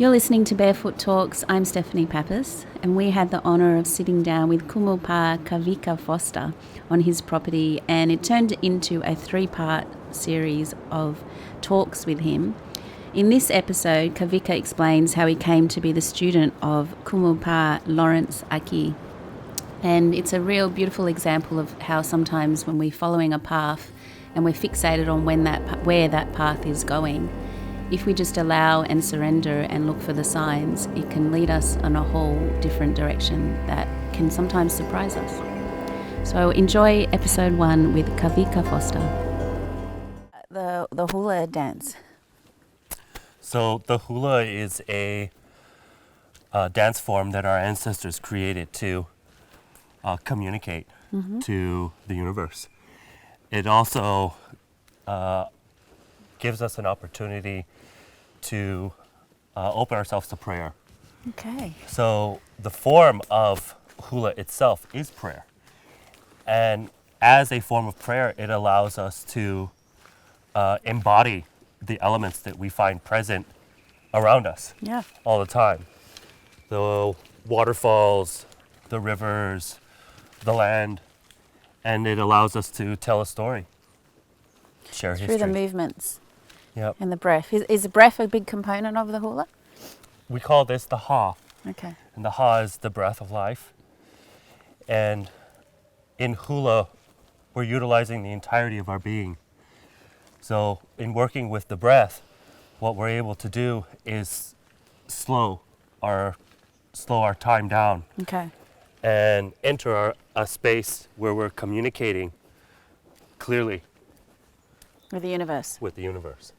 You're listening to Barefoot Talks. I'm Stephanie Papas, and we had the honour of sitting down with Kumu Pa'a Kawika Foster on his property, and it turned into a 3-part series of talks with him. In this episode, Kawika explains how he came to be the student of Kumu Pa'a Lawrence Aki. And it's a real beautiful example of how sometimes when we're following a path and we're fixated on where that path is going, if we just allow and surrender and look for the signs, it can lead us in a whole different direction that can sometimes surprise us. So enjoy episode 1 with Kawika Foster. The hula dance. So the hula is a dance form that our ancestors created to communicate to the universe. It also gives us an opportunity to open ourselves to prayer. Okay. So the form of hula itself is prayer. And as a form of prayer, it allows us to embody the elements that we find present around us all the time. The waterfalls, the rivers, the land, and it allows us to tell a story, share history. Through the movements. Yep. And the breath. Is the breath a big component of the hula? We call this the ha. Okay. And the ha is the breath of life. And in hula, we're utilizing the entirety of our being. So in working with the breath, what we're able to do is slow our time down. Okay. And enter a space where we're communicating clearly With the universe. with the universe.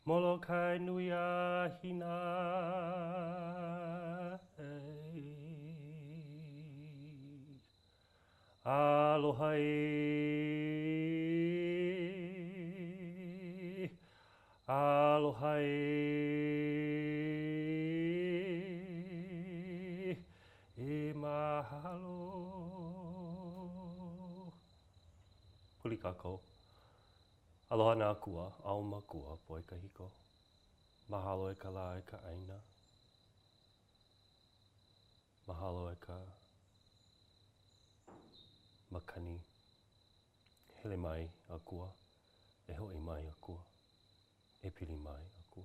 Molokai nuia hina aloha aloha mahalo Kulikako aloha nā kua ao makua poi kahiko mahalo e ka la e ka aina mahalo e ka makani hele mai akua e hoi mai akua e pili mai akua.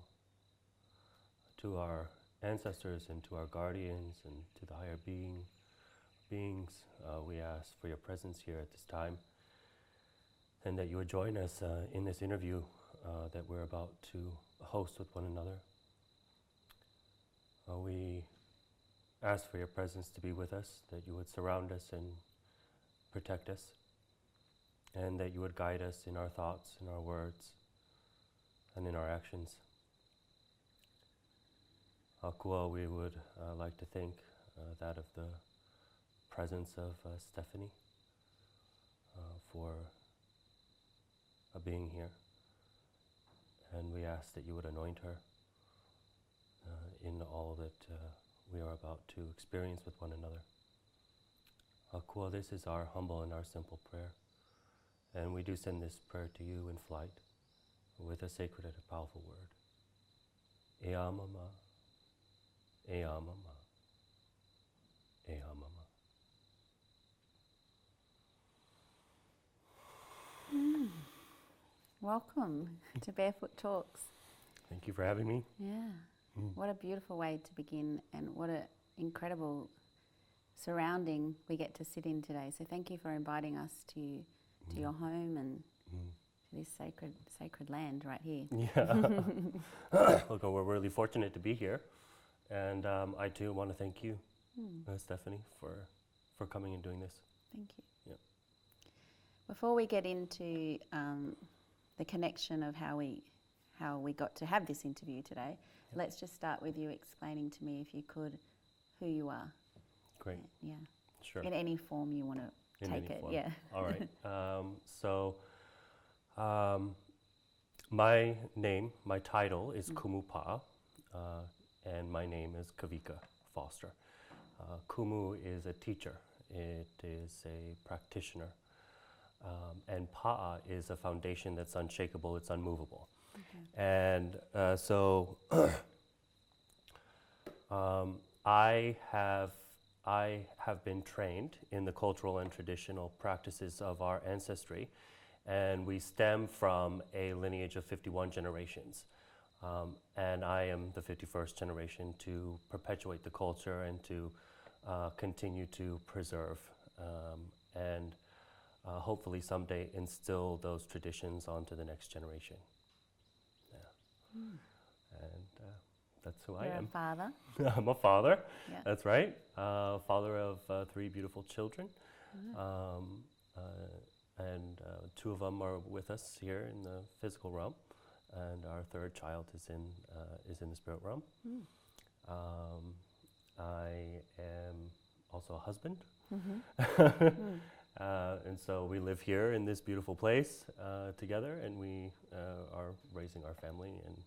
To our ancestors and to our guardians and to the higher beings, we ask for your presence here at this time, and that you would join us in this interview that we're about to host with one another. We ask for your presence to be with us, that you would surround us and protect us, and that you would guide us in our thoughts, in our words, and in our actions. Akua, we would like to thank that of the presence of Stephanie for being here, and we ask that you would anoint her in all that we are about to experience with one another. Akua, this is our humble and our simple prayer, and we do send this prayer to you in flight with a sacred and a powerful word. Ea mama, ea mama, ea mama. Welcome to Barefoot Talks. Thank you for having me. Yeah. What a beautiful way to begin, and what an incredible surrounding we get to sit in today. So thank you for inviting us to your home and to this sacred land right here. Yeah. Look, we're really fortunate to be here, and I too want to thank you, Stephanie, for coming and doing this. Thank you. Yeah. Before we get into the connection of how we got to have this interview today, let's just start with you explaining to me, if you could, who you are. Great. Yeah. Sure. In any form you want to take it. Form. Yeah. All right. My name, my title is Kumu Pa'a, and my name is Kawika Foster. Kumu is a teacher. It is a practitioner. And Pa'a is a foundation that's unshakable, it's unmovable. Okay. And I have been trained in the cultural and traditional practices of our ancestry, and we stem from a lineage of 51 generations. And I am the 51st generation to perpetuate the culture and to continue to preserve and hopefully someday instill those traditions onto the next generation. Yeah. And that's who I am. You're a father. I'm a father. Yeah. That's right. Father of 3 beautiful children. And 2 of them are with us here in the physical realm, and our 3rd child is in the spirit realm. I am also a husband. And so we live here in this beautiful place together, and we are raising our family and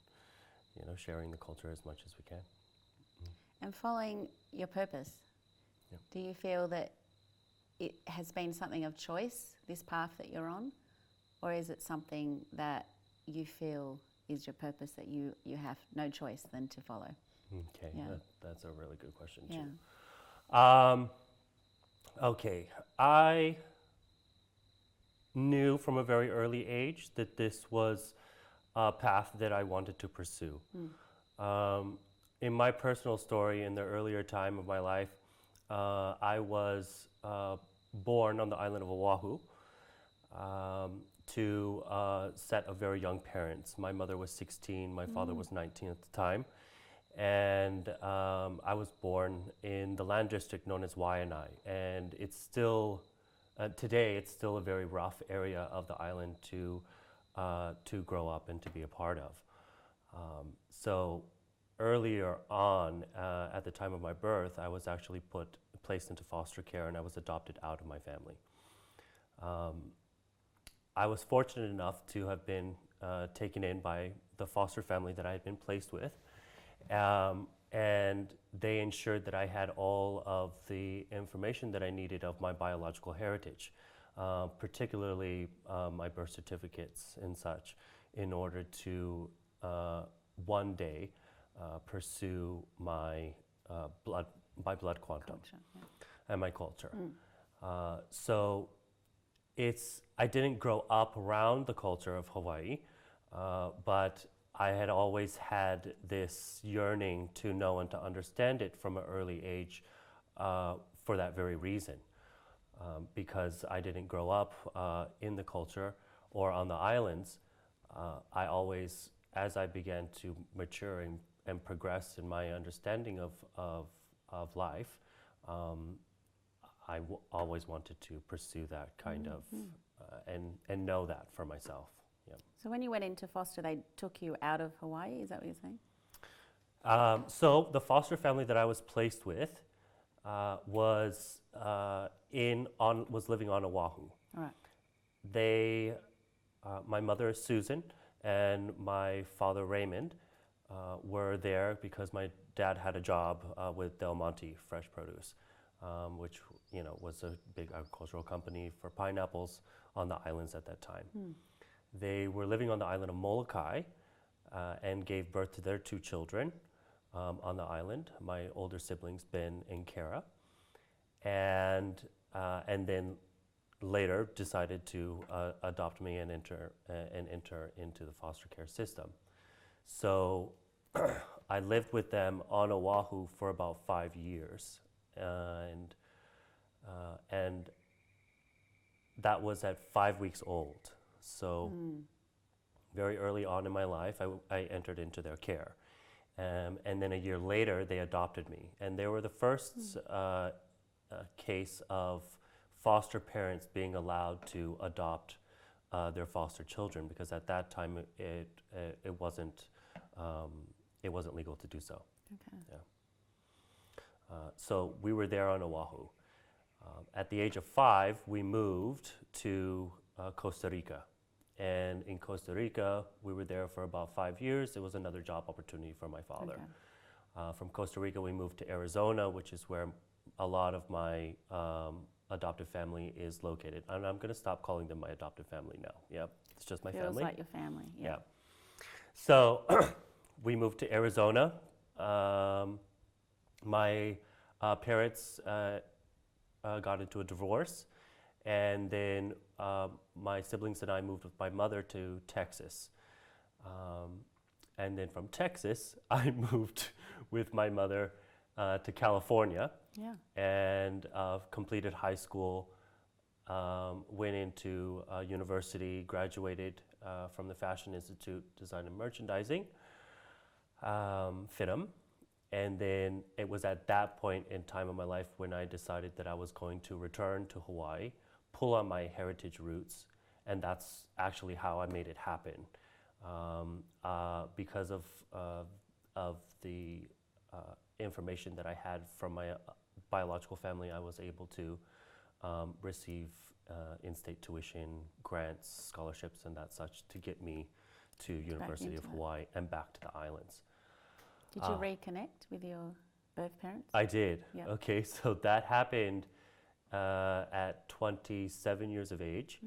sharing the culture as much as we can. And following your purpose, do you feel that it has been something of choice, this path that you're on, or is it something that you feel is your purpose that you have no choice than to follow? Okay, that's a really good question too. Yeah. Okay, I knew from a very early age that this was a path that I wanted to pursue. In my personal story, in the earlier time of my life, I was born on the island of Oahu to set of very young parents. My mother was 16, my father was 19 at the time. And I was born in the land district known as Waianae, and it's still today it's still a very rough area of the island to grow up and to be a part of. So earlier on, at the time of my birth, I was actually placed into foster care, and I was adopted out of my family. I was fortunate enough to have been taken in by the foster family that I had been placed with. And they ensured that I had all of the information that I needed of my biological heritage, particularly my birth certificates and such, in order to one day pursue my blood quantum Culture, and my culture. So I didn't grow up around the culture of Hawaii, but I had always had this yearning to know and to understand it from an early age for that very reason. Because I didn't grow up in the culture or on the islands, I always, as I began to mature and progress in my understanding of life, always wanted to pursue that kind of and know that for myself. Yeah. So when you went into foster, they took you out of Hawaii, is that what you're saying? So the foster family that I was placed with was living on Oahu. All right. They, my mother Susan and my father Raymond, were there because my dad had a job with Del Monte Fresh Produce, which was a big agricultural company for pineapples on the islands at that time. They were living on the island of Molokai and gave birth to their 2 children on the island. My older siblings, Ben and Kara, and then later decided to adopt me and enter into the foster care system. So I lived with them on Oahu for about 5 years, and that was at 5 weeks old. So very early on in my life, I entered into their care. And then a year later, they adopted me. And they were the first case of foster parents being allowed to adopt their foster children, because at that time it wasn't legal to do so. Okay. Yeah. So we were there on Oahu. At the age of 5, we moved to Costa Rica. And in Costa Rica, we were there for about 5 years. It was another job opportunity for my father. Okay. From Costa Rica, we moved to Arizona, which is where a lot of my adoptive family is located. And I'm going to stop calling them my adoptive family now. Yeah, it's just my family. Feels like your family. Yeah. So we moved to Arizona. My parents got into a divorce. And then my siblings and I moved with my mother to Texas. And then from Texas, I moved with my mother to California. Yeah. And completed high school, went into university, graduated from the Fashion Institute, Design and Merchandising, FITM. And then it was at that point in time of my life when I decided that I was going to return to Hawaii, pull on my heritage roots, and that's actually how I made it happen. Because of the information that I had from my biological family, I was able to receive in-state tuition, grants, scholarships, and that such to get me to University of Hawaii and back to the islands. Did you reconnect with your birth parents? I did. Yeah. Okay, so that happened at 27 years of age.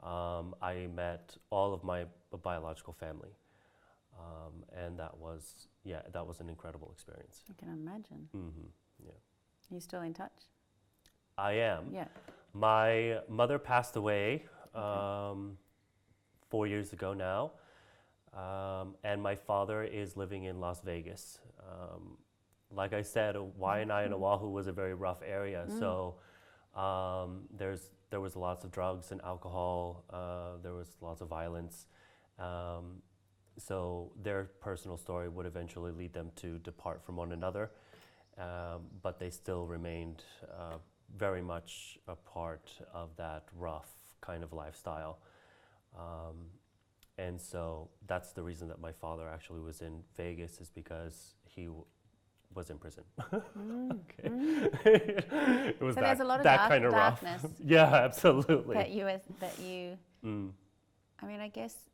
I met all of my biological family, and that was an incredible experience. I can imagine. Mm-hmm. Yeah. Are you still in touch? I am. Yeah. My mother passed away 4 years ago now. And my father is living in Las Vegas. Like I said, Waianae and Oahu was a very rough area, so there was lots of drugs and alcohol. There was lots of violence. So their personal story would eventually lead them to depart from one another, but they still remained very much a part of that rough kind of lifestyle. And so that's the reason that my father actually was in Vegas, is because he was in prison. Okay. It was so there's a lot of kind of darkness. Rough. Yeah, absolutely. That you. I mean, I guess,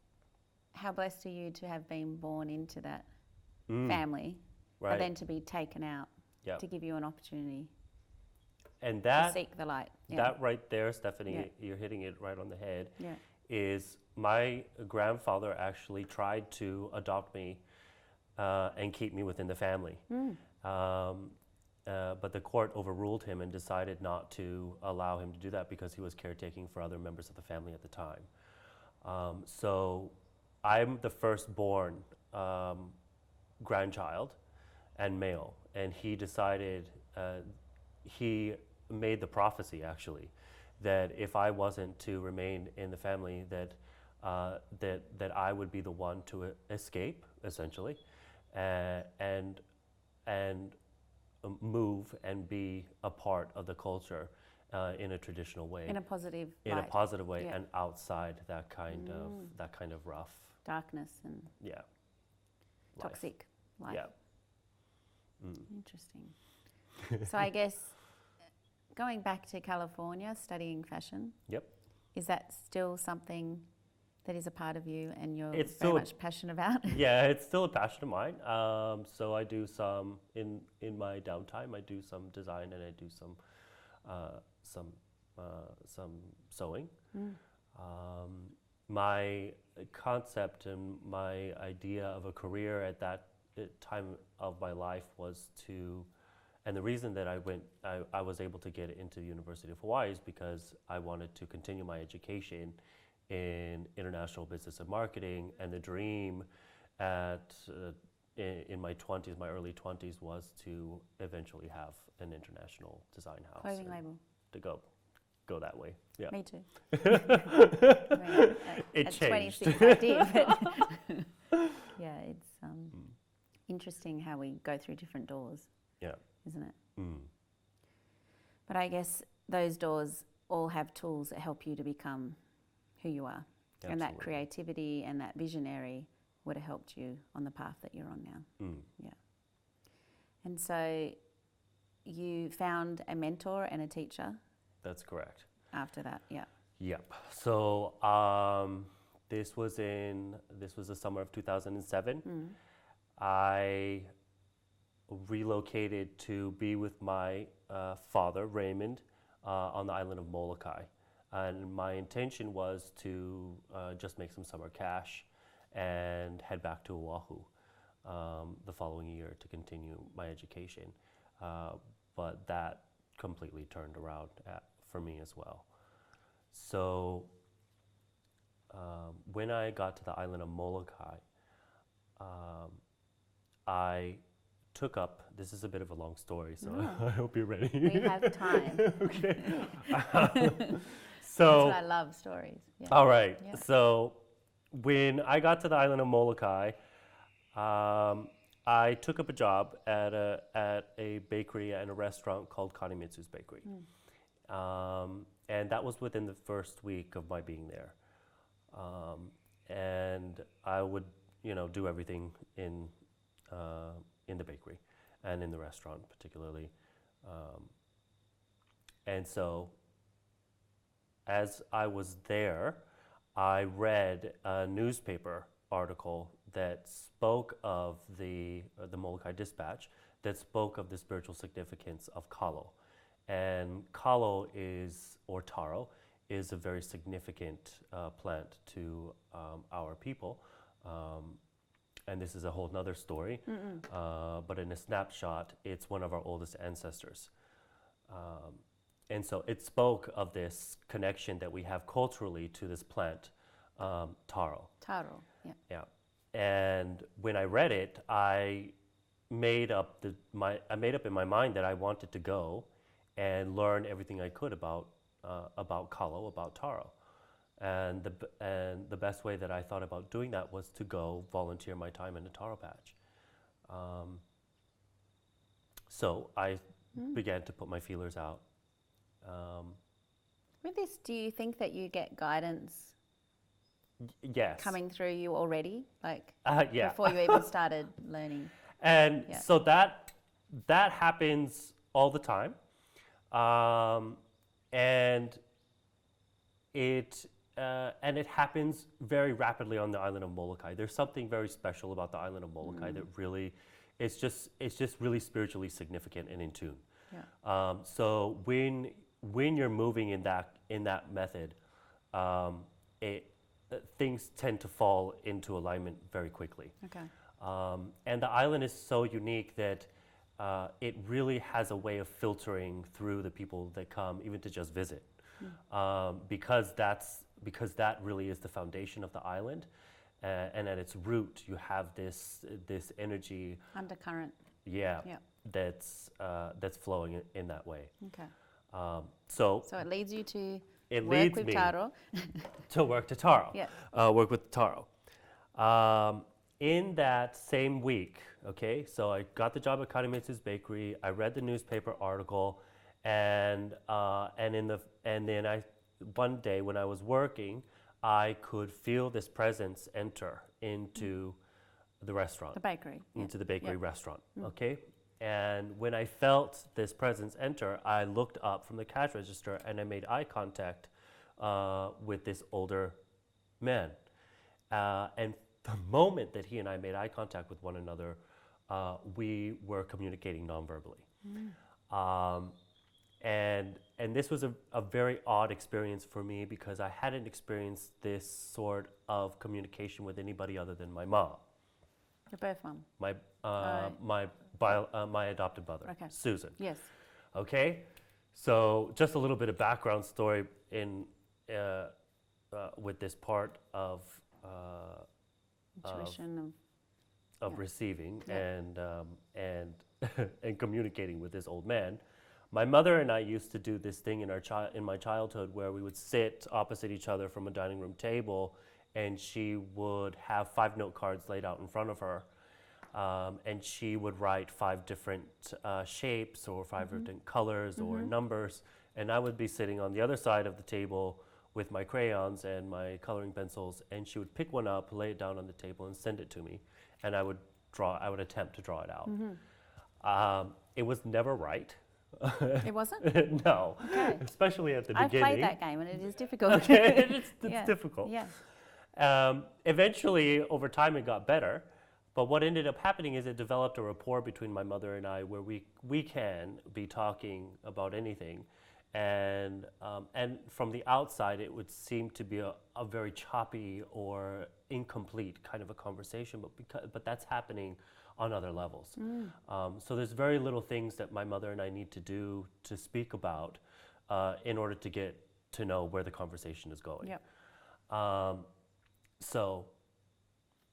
how blessed are you to have been born into that family, right. but then to be taken out Yep. to give you an opportunity and to seek the light. Yeah. That right there, Stephanie, you're hitting it right on the head. Yeah. Is my grandfather actually tried to adopt me and keep me within the family. But the court overruled him and decided not to allow him to do that because he was caretaking for other members of the family at the time. So I'm the firstborn grandchild and male, and he decided, he made the prophecy actually, that if I wasn't to remain in the family, that that I would be the one to escape, essentially, and move and be a part of the culture in a traditional way, In a positive in a light. positive way, Yeah. and outside that kind of rough, Darkness and yeah, life. toxic life. Yeah. Interesting. So I guess going back to California, studying fashion, Yep. is that still something that is a part of you and you're It's very still much passionate about? Yeah, it's still a passion of mine. So I do some in my downtime. I do some design and I do some sewing. My concept and my idea of a career at that time of my life was to, and the reason that I was able to get into the University of Hawaii is because I wanted to continue my education in international business and marketing, and the dream in my 20s, my early 20s, was to eventually have an international design house. Clothing and label. To go that way. Yeah. Me too. I mean, It at changed. 26 I did, but yeah, it's interesting how we go through different doors, Yeah. isn't it? Mm. But I guess those doors all have tools that help you to become who you are. And that Absolutely. creativity and that visionary would have helped you on the path that you're on now. Mm. Yeah. And so you found a mentor and a teacher That's correct. after that, yeah. Yep. So this was the summer of 2007. I relocated to be with my father, Raymond, on the island of Molokai. And my intention was to just make some summer cash and head back to Oahu the following year to continue my education. But that completely turned around for me as well. So when I got to the island of Molokai, I took up, this is a bit of a long story, so I hope you're ready. We have time. So, That's what I love, stories. Yeah. all right. Yeah. So when I got to the island of Molokai, I took up a job at a bakery and a restaurant called Kanemitsu's Bakery. And that was within the first week of my being there. And I would, do everything in the bakery and in the restaurant particularly. And so as I was there, I read a newspaper article that spoke of the Molokai Dispatch, that spoke of the spiritual significance of kalo. And kalo or taro, is a very significant plant to our people. And this is a whole nother story, but in a snapshot, it's one of our oldest ancestors. And so it spoke of this connection that we have culturally to this plant, taro. Taro, yeah. Yeah. And when I read it, I made up in my mind that I wanted to go and learn everything I could about kalo, about taro. And the best way that I thought about doing that was to go volunteer my time in a taro patch. So I began to put my feelers out. With this, do you think that you get guidance Yes. coming through you already? Like Yeah. before you even started learning? And Yeah. so that happens all the time. And it happens very rapidly on the island of Molokai. There's something very special about the island of Molokai that really, it's just really spiritually significant and in tune. Yeah. So when you're moving in that method, things tend to fall into alignment very quickly. Okay. And the island is so unique that it really has a way of filtering through the people that come, even to just visit, because that really is the foundation of the island. and at its root, you have this energy. Undercurrent. Yeah. Yep. That's flowing in that way. Okay. So So it leads you to it work leads with me Taro. to work to Taro. Yeah. Work with Taro. In that same week, okay, so I got the job at Karemitsu's Bakery. I read the newspaper article, and then one day when I was working, I could feel this presence enter into the restaurant. The bakery. Into the bakery Yep. restaurant, okay? And when I felt this presence enter, I looked up from the cash register and I made eye contact with this older man. And the moment that he and I made eye contact with one another, we were communicating nonverbally. And this was a very odd experience for me because I hadn't experienced this sort of communication with anybody other than my mom. Your birth mom. My adopted mother, Okay. Susan. Yes. Okay, so just a little bit of background story with this part of Intuition of Yeah. receiving Yeah. and and communicating with this old man. My mother and I used to do this thing in my childhood where we would sit opposite each other from a dining room table, and she would have 5 note cards laid out in front of her, and she would write 5 different shapes or 5 different colors or numbers, and I would be sitting on the other side of the table with my crayons and my coloring pencils, and she would pick one up, lay it down on the table, and send it to me, and I would attempt to draw it out. It was never right. It wasn't? No, Okay. especially at the I've beginning. played that game and it is difficult. It's Yeah. difficult. Yeah. Eventually, over time, it got better. But what ended up happening is it developed a rapport between my mother and I where we can be talking about anything. And from the outside, it would seem to be a very choppy or incomplete kind of a conversation, but that's happening on other levels. So there's very little things that my mother and I need to do to speak about in order to get to know where the conversation is going. Yep. So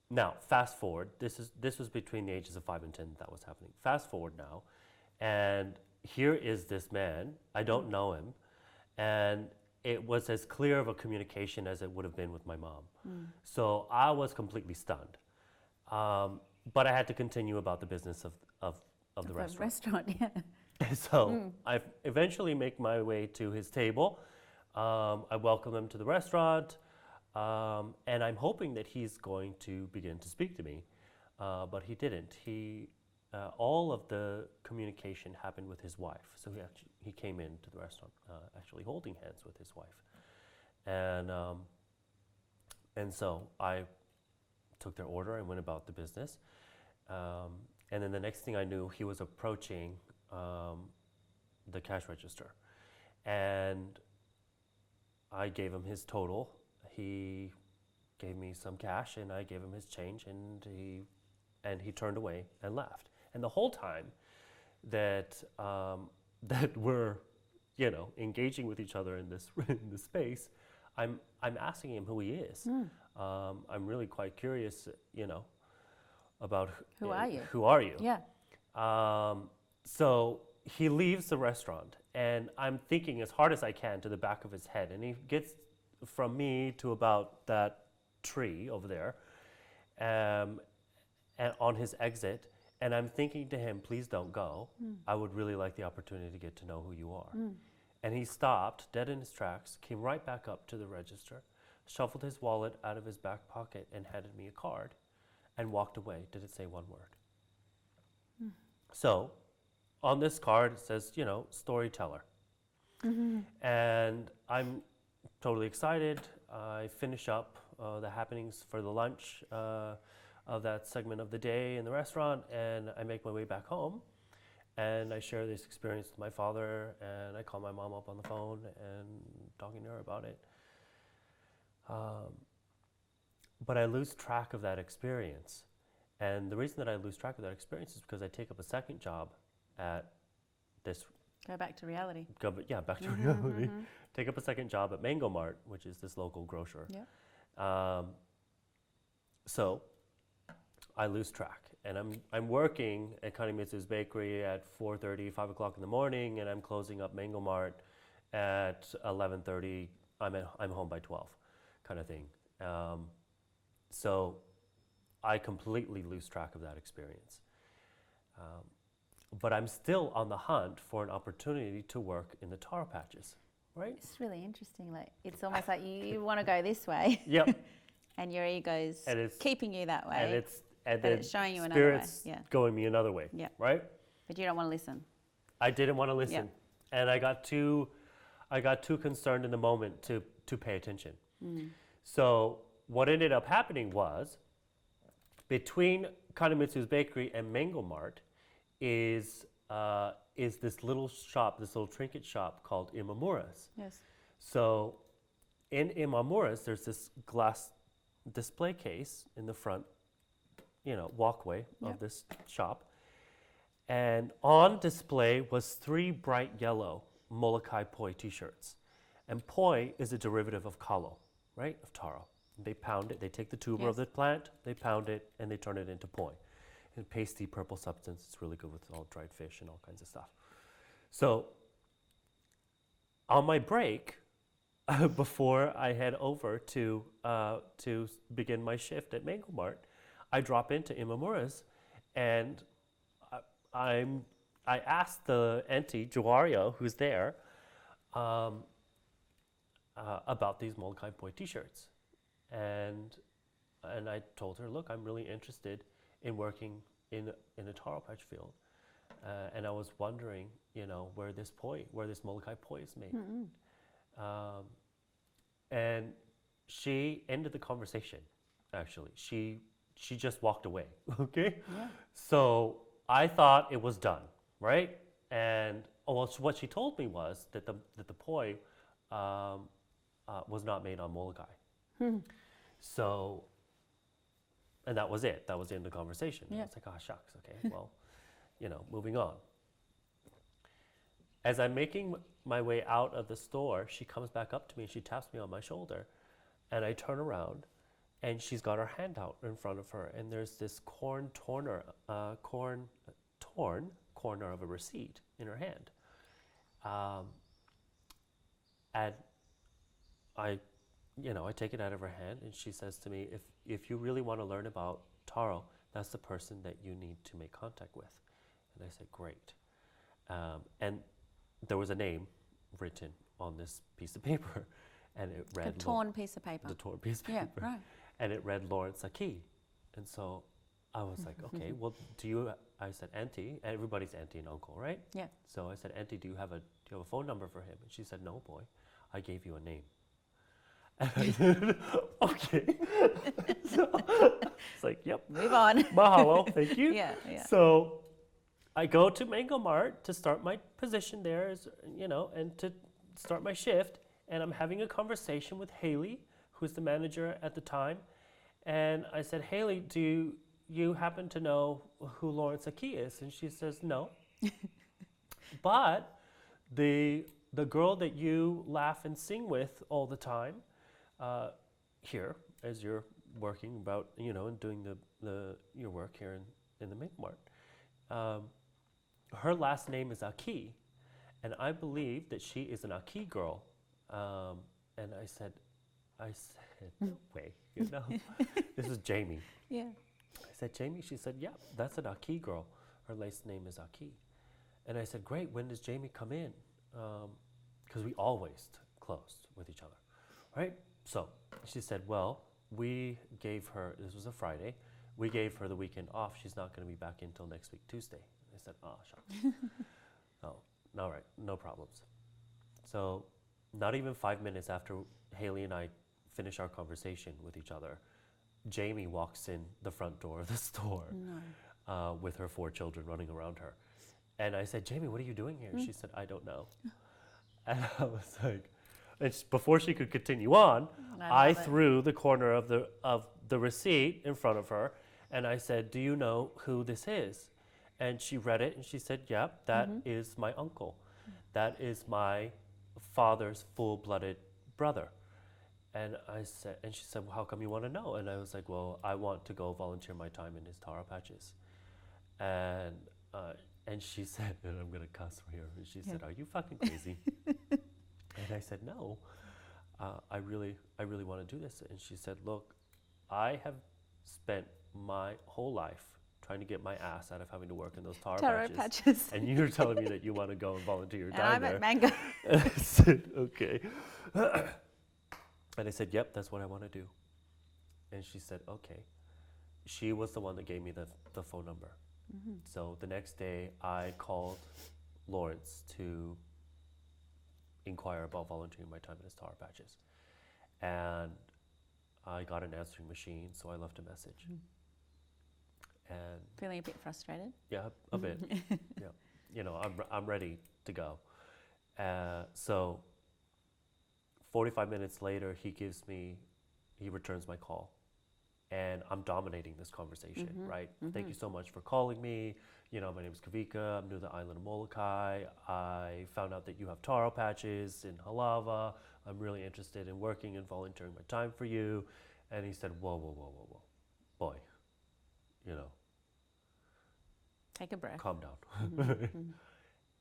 now, fast forward. This was between the ages of 5 and 10 that was happening. Fast forward now, and here is this man. I don't know him, and it was as clear of a communication as it would have been with my mom. So I was completely stunned, but I had to continue about the business of the restaurant. Yeah. So I eventually make my way to his table. I welcome him to the restaurant, and I'm hoping that he's going to begin to speak to me, but he didn't. All of the communication happened with his wife. So he came into the restaurant actually holding hands with his wife, and so I took their order and went about the business. And then the next thing I knew, he was approaching the cash register, and I gave him his total. He gave me some cash, and I gave him his change, and he turned away and left. And the whole time that that we're engaging with each other in this space, I'm asking him who he is. I'm really quite curious, about Who are you? Who are you? Yeah. So he leaves the restaurant, and I'm thinking as hard as I can to the back of his head, and he gets from me to about that tree over there, and on his exit, and I'm thinking to him, please don't go. I would really like the opportunity to get to know who you are. And he stopped dead in his tracks, came right back up to the register, shuffled his wallet out of his back pocket and handed me a card and walked away. Didn't say one word. So on this card it says, storyteller. And I'm totally excited. I finish up the happenings for the lunch of that segment of the day in the restaurant, and I make my way back home, and I share this experience with my father, and I call my mom up on the phone and talking to her about it. But I lose track of that experience, and the reason that I lose track of that experience is because I take up a second job at this. Go back to reality. Back to reality. Take up a second job at Mango Mart, which is this local grocer. Yeah. So I lose track, and I'm working at Kanemitsu's Bakery at 4:30, 5 o'clock in the morning, and I'm closing up Mango Mart at 11:30. I'm home by 12, kind of thing. So I completely lose track of that experience. But I'm still on the hunt for an opportunity to work in the taro patches, right? It's really interesting. Like it's almost like you want to go this way. Yep. And your ego's And it's keeping you that way. And but it's showing you another way. Spirit's Yeah. going me another way. Yeah. Right? But you don't want to listen. I didn't want to listen. Yeah. And I got too concerned in the moment to pay attention. So what ended up happening was between Kanemitsu's Bakery and Mango Mart is this little shop, this little trinket shop called Imamura's. Yes. So in Imamura's, there's this glass display case in the front, walkway of this shop. And on display was 3 bright yellow Molokai poi t-shirts. And poi is a derivative of kalo, right, of taro. They pound it, they take the tuber of the plant, they pound it, and they turn it into poi. And pasty purple substance, it's really good with all dried fish and all kinds of stuff. So on my break, before I head over to begin my shift at Mango Mart, I drop into Imamura's, and I asked the auntie Juario, who's there, about these Molokai poi t-shirts, and I told her, look, I'm really interested in working in a taro patch field, and I was wondering, where this Molokai poi is made. And she ended the conversation, actually. She just walked away, okay? Yeah. So I thought it was done, right? And what she told me was that the poi was not made on Molokai. So, and that was it. That was the end of the conversation. Yeah. I was like, oh, shucks, okay, well, moving on. As I'm making my way out of the store, she comes back up to me and she taps me on my shoulder, and I turn around, and she's got her hand out in front of her, and there's this torn corner of a receipt in her hand, and I take it out of her hand, and she says to me, if you really want to learn about taro, that's the person that you need to make contact with. And I said, great. And there was a name written on this piece of paper, and it read... The torn piece of paper. The torn piece of paper. Yeah, right. And it read Lawrence Aki. And so I was like, okay, well, I said, auntie, everybody's auntie and uncle, right? Yeah. So I said, auntie, do you have a phone number for him? And she said, no, boy, I gave you a name. And I said, okay. So it's like, yep. Move on. Mahalo, thank you. Yeah. So I go to Mango Mart to start my position there, and to start my shift. And I'm having a conversation with Haley, who's the manager at the time. And I said, Haley, do you happen to know who Lawrence Aki is? And she says, no. But the girl that you laugh and sing with all the time, here, as you're working about, and doing your work here in the Mango Mart, her last name is Aki, and I believe that she is an Aki girl. And I said, no way, this is Jamie. Yeah. I said, Jamie? She said, yeah, that's an Aki girl. Her last name is Aki. And I said, great, when does Jamie come in? Because we always closed with each other, right? So she said, well, we gave her, this was a Friday, we gave her the weekend off. She's not going to be back until next week, Tuesday. I said, oh, shucks. Oh, all right, no problems. So not even 5 minutes after Haley and I finish our conversation with each other, Jamie walks in the front door of the store with her 4 children running around her. And I said, Jamie, what are you doing here? She said, I don't know. And I was like, before she could continue on, I threw the corner of the receipt in front of her, and I said, do you know who this is? And she read it, and she said, yep, that is my uncle. That is my father's full-blooded brother. And she said, well, how come you want to know? And I was like, well, I want to go volunteer my time in his taro patches. And she said, and I'm gonna cuss here. And she said, "Are you fucking crazy?" And I said, "No, I really want to do this." And she said, "Look, I have spent my whole life trying to get my ass out of having to work in those taro patches. And you're telling me that you want to go and volunteer your time there." I'm at Mango. And I said, "Okay." And I said, "Yep, that's what I want to do." And she said, "Okay." She was the one that gave me the phone number. So the next day, I called Lawrence to inquire about volunteering my time in his taro patches. And I got an answering machine, so I left a message. And Feeling a bit frustrated? yeah, a bit. Yeah, you know, I'm ready to go. So 45 minutes later, he returns my call. And I'm dominating this conversation, right? Thank you so much for calling me. You know, my name is Kawika. I'm new to the island of Molokai. I found out that you have taro patches in Halawa. I'm really interested in working and volunteering my time for you. And he said, whoa, boy, you know. Take a breath. Calm down.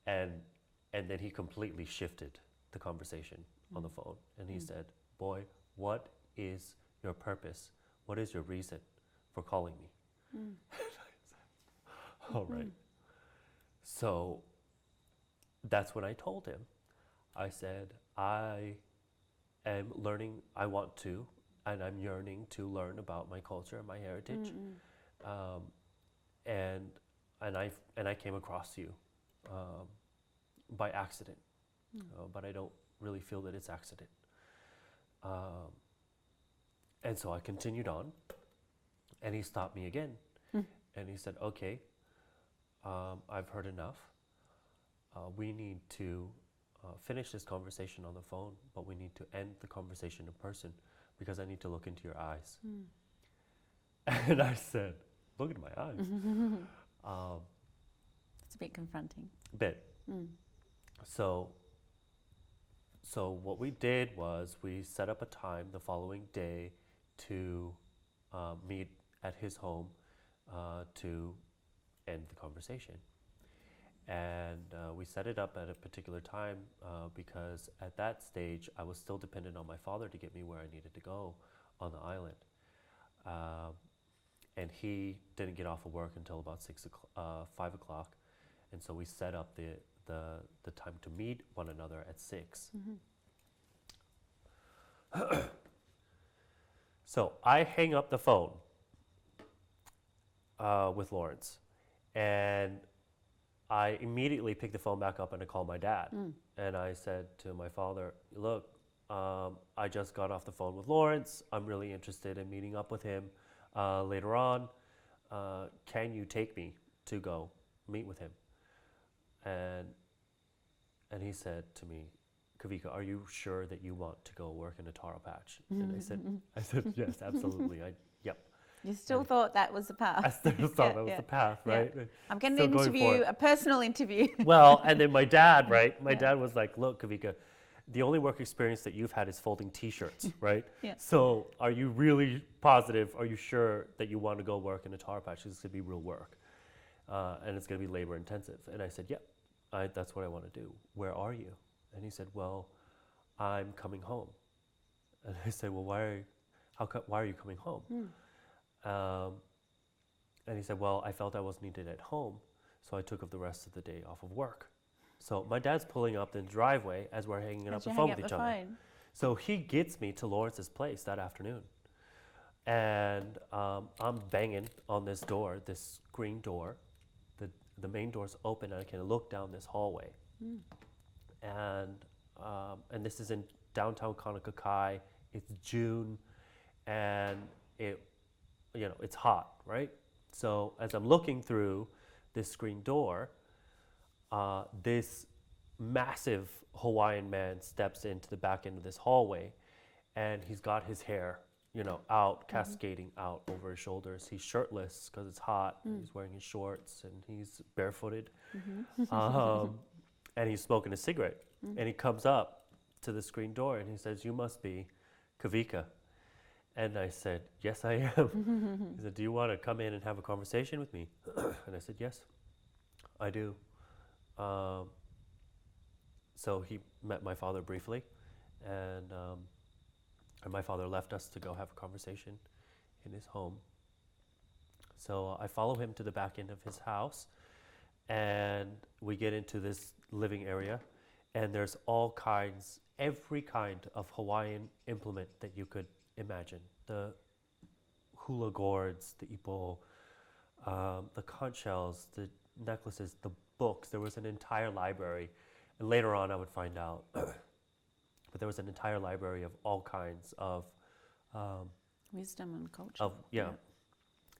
And then he completely shifted the conversation on the phone. And he said, boy, what is your purpose? What is your reason for calling me? And I said, all right. So that's when I told him. I said, I am learning, I want to, and I'm yearning to learn about my culture and my heritage. And I came across you by accident, but I don't really feel that it's accident. And so I continued on, and he stopped me again. And he said, okay, I've heard enough. We need to finish this conversation on the phone, but we need to end the conversation in person because I need to look into your eyes. And I said, look into my eyes. It's a bit confronting. Bit. So what we did was we set up a time the following day to meet at his home to end the conversation. And we set it up at a particular time because at that stage I was still dependent on my father to get me where I needed to go on the island. And he didn't get off of work until about 5 o'clock. And so we set up the time to meet one another at 6. So I hang up the phone with Lawrence, and I immediately pick the phone back up and I call my dad. And I said to my father, look, I just got off the phone with Lawrence. I'm really interested in meeting up with him later on. Can you take me to go meet with him? And he said to me, Kawika, are you sure that you want to go work in a taro patch? And I said, yes, absolutely. Yep. You still thought that was the path? I still thought that was the path, right? Yeah. I'm going to interview, a personal interview. Well, and then my dad, right? My dad was like, look, Kawika, the only work experience that you've had is folding T-shirts, right? So are you really positive? Are you sure that you want to go work in a taro patch? It's going to be real work. And it's going to be labor intensive. And I said, yep, that's what I want to do. Where are you? And he said, well, I'm coming home. And I said, well, why are you coming home? And he said, well, I felt I was needed at home, so I took up the rest of the day off of work. So my dad's pulling up the driveway as we're hanging up the phone with each other. So he gets me to Lawrence's place that afternoon. And I'm banging on this door, this green door. The main door's open, and I can look down this hallway. And this is in downtown Kanekakai. It's June, and it's hot, right? So as I'm looking through this screen door, this massive Hawaiian man steps into the back end of this hallway, and he's got his hair, out, cascading out over his shoulders. He's shirtless because it's hot. He's wearing his shorts, and he's barefooted. And he's smoking a cigarette. And he comes up to the screen door, and he says, you must be Kawika? And I said, yes, I am. He said, do you want to come in and have a conversation with me? And I said, yes, I do. So he met my father briefly, and my father left us to go have a conversation in his home. So I follow him to the back end of his house, and we get into this living area, and there's all kinds, every kind of Hawaiian implement that you could imagine. The hula gourds, the ipo, the conch shells, the necklaces, the books. There was an entire library. And later on I would find out, but there was an entire library of all kinds of Wisdom and culture.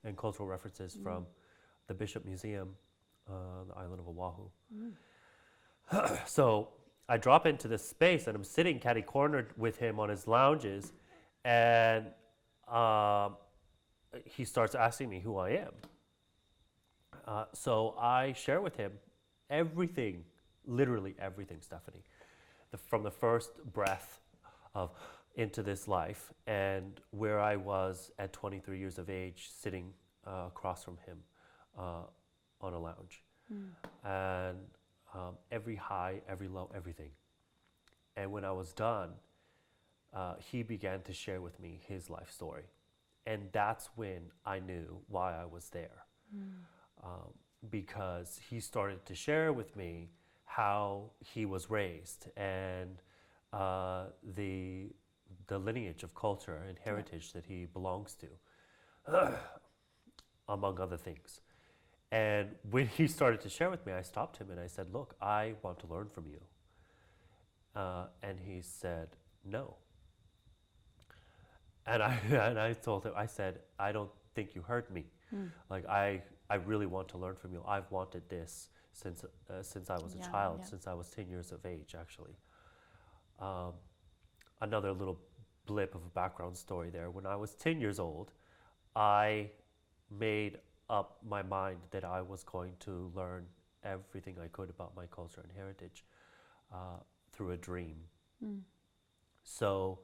And cultural references from the Bishop Museum, the island of Oahu. So I drop into this space, and I'm sitting catty-cornered with him on his lounges, and he starts asking me who I am. So I share with him everything, literally everything, Stephanie, from the first breath of into this life, and where I was at 23 years of age, sitting across from him on a lounge, and every high, every low, everything. And when I was done, he began to share with me his life story, and that's when I knew why I was there, because he started to share with me how he was raised, and the lineage of culture and heritage that he belongs to, among other things. And when he started to share with me, I stopped him and I said, look, I want to learn from you. And he said, no. And I told him, I said, I don't think you heard me. Like, I really want to learn from you. I've wanted this since I was a child, since I was 10 years of age, actually. Another little blip of a background story there. When I was 10 years old, I made up my mind that I was going to learn everything I could about my culture and heritage through a dream. So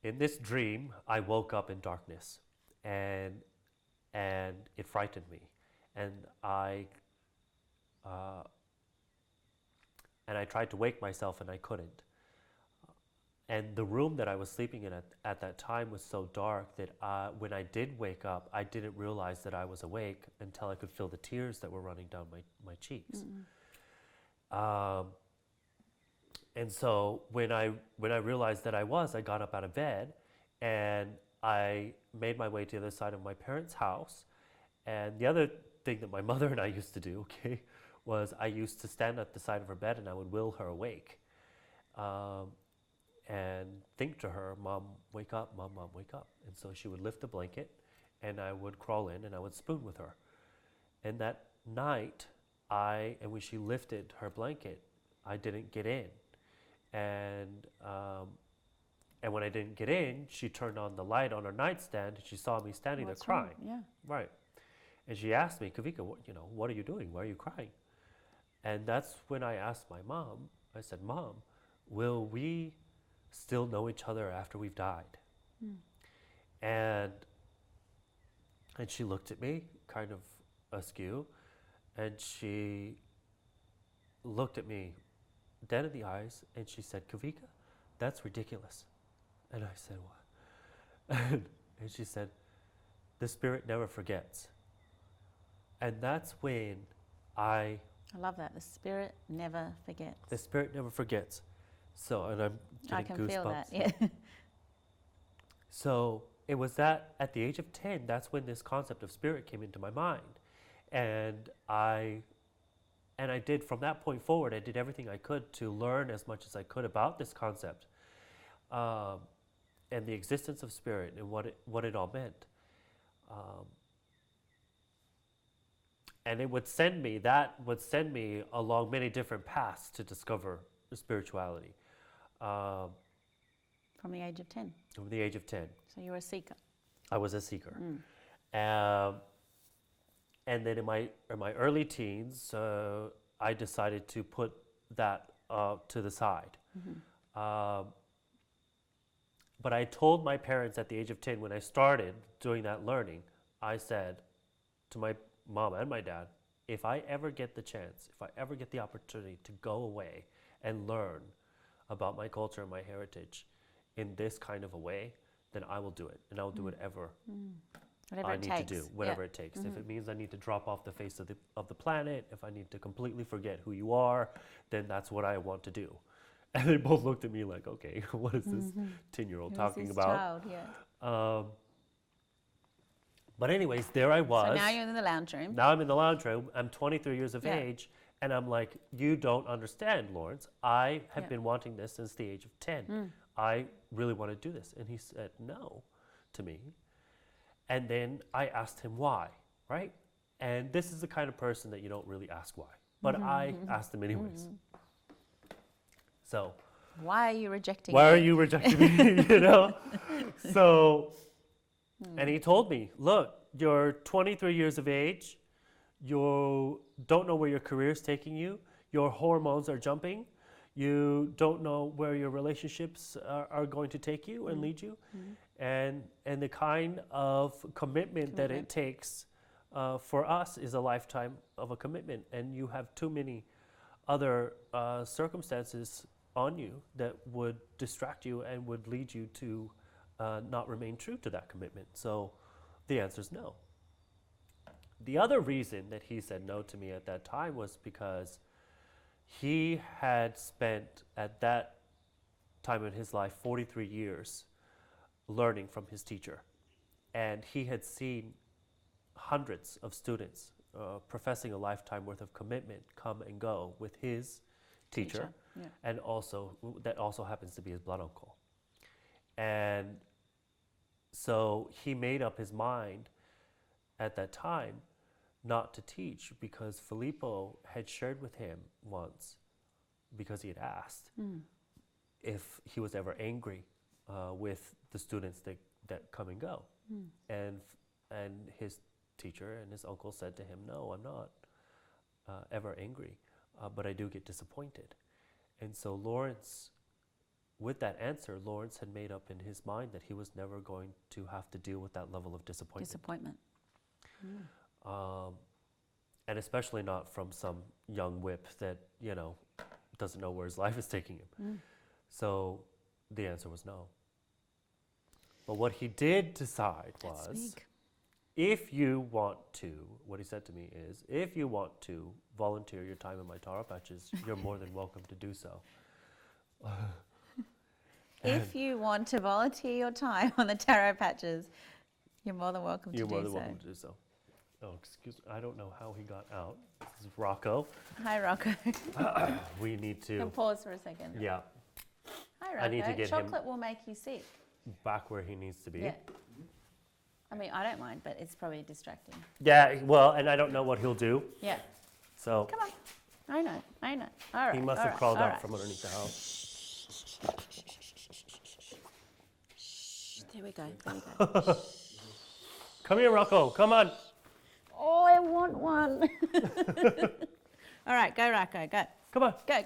in this dream, I woke up in darkness, and it frightened me, and I tried to wake myself, and I couldn't. And the room that I was sleeping in at that time was so dark that when I did wake up, I didn't realize that I was awake until I could feel the tears that were running down my cheeks. And so when I realized that I got up out of bed, and I made my way to the other side of my parents' house. And the other thing that my mother and I used to do, was I used to stand at the side of her bed and I would will her awake. And think to her, Mom, wake up, Mom, wake up. And so she would lift the blanket, and I would crawl in and I would spoon with her. And that night, when she lifted her blanket, I didn't get in. And when I didn't get in, she turned on the light on her nightstand, and she saw me standing there crying. Yeah. Right. And she asked me, Kawika, what are you doing? Why are you crying? And that's when I asked my mom, I said, Mom, will we still know each other after we've died? And she looked at me kind of askew, and she looked at me dead in the eyes, and she said, Kawika, that's ridiculous. And I said, what? And she said, the spirit never forgets. And that's when I love that. The spirit never forgets. The spirit never forgets. So, and I'm getting I can goosebumps. feel that, yeah. So it was that at the age of 10, that's when this concept of spirit came into my mind. And I did, from that point forward, I did everything I could to learn as much as I could about this concept, and the existence of spirit and what it all meant. And that would send me along many different paths to discover spirituality. From the age of 10? From the age of 10. So you were a seeker? I was a seeker. And then in my early teens, I decided to put that to the side. But I told my parents at the age of 10, when I started doing that learning, I said to my mom and my dad, if I ever get the chance, if I ever get the opportunity to go away and learn about my culture and my heritage in this kind of a way, then I will do it. And I will do whatever Whatever I it need takes. to do, whatever it takes. If it means I need to drop off the face of the planet, if I need to completely forget who you are, then that's what I want to do. And they both looked at me like, okay, what is this 10-year-old talking Who's this about? child? Yeah. But anyways, there I was. So now you're in the lounge room. Now I'm in the lounge room. I'm 23 years of Yeah. age. And I'm like, you don't understand, Lawrence. I have Yeah. been wanting this since the age of 10. I really want to do this. And he said no to me. And then I asked him why, right? And this is the kind of person that you don't really ask why. But I asked him anyways. So, Why are you rejecting why me? are you rejecting me? You know? So, and he told me, look, you're 23 years of age. You don't know where your career is taking you. Your hormones are jumping. You don't know where your relationships are going to take you and lead you. And the kind of commitment that it takes for us is a lifetime of a commitment. And you have too many other circumstances on you that would distract you and would lead you to not remain true to that commitment. So the answer is no. The other reason that he said no to me at that time was because he had spent at that time in his life 43 years learning from his teacher. And he had seen hundreds of students professing a lifetime worth of commitment come and go with his teacher. Yeah. And also, that also happens to be his blood uncle. And so he made up his mind at that time not to teach because Filippo had shared with him once, because he had asked if he was ever angry with the students that come and go. And his teacher and his uncle said to him, no, I'm not ever angry, but I do get disappointed. And so Lawrence, with that answer, Lawrence had made up in his mind that he was never going to have to deal with that level of disappointment. And especially not from some young whip that, doesn't know where his life is taking him. So the answer was no. But what he did decide was, if you want to, what he said to me is, if you want to volunteer your time in my taro patches, you're more than welcome to do so. If you want to volunteer your time on the taro patches, you're more than welcome to do so. You're more than welcome to do so. Oh, excuse me. I don't know how he got out. This is Rocco. Hi, Rocco. We need Can to. pause for a second. Yeah. Hi, Rocco. I need to get him Chocolate will make you sick. back where he needs to be. Yeah. I mean, I don't mind, but it's probably distracting. Yeah, well, and I don't know what he'll do. Yeah. So Come on. I know. All right. he must all have right, crawled all out right. from underneath the house. There we go. Come here, Rocco. Come on. Oh, I want one. All right, go, Rocco, go. Come on. Go.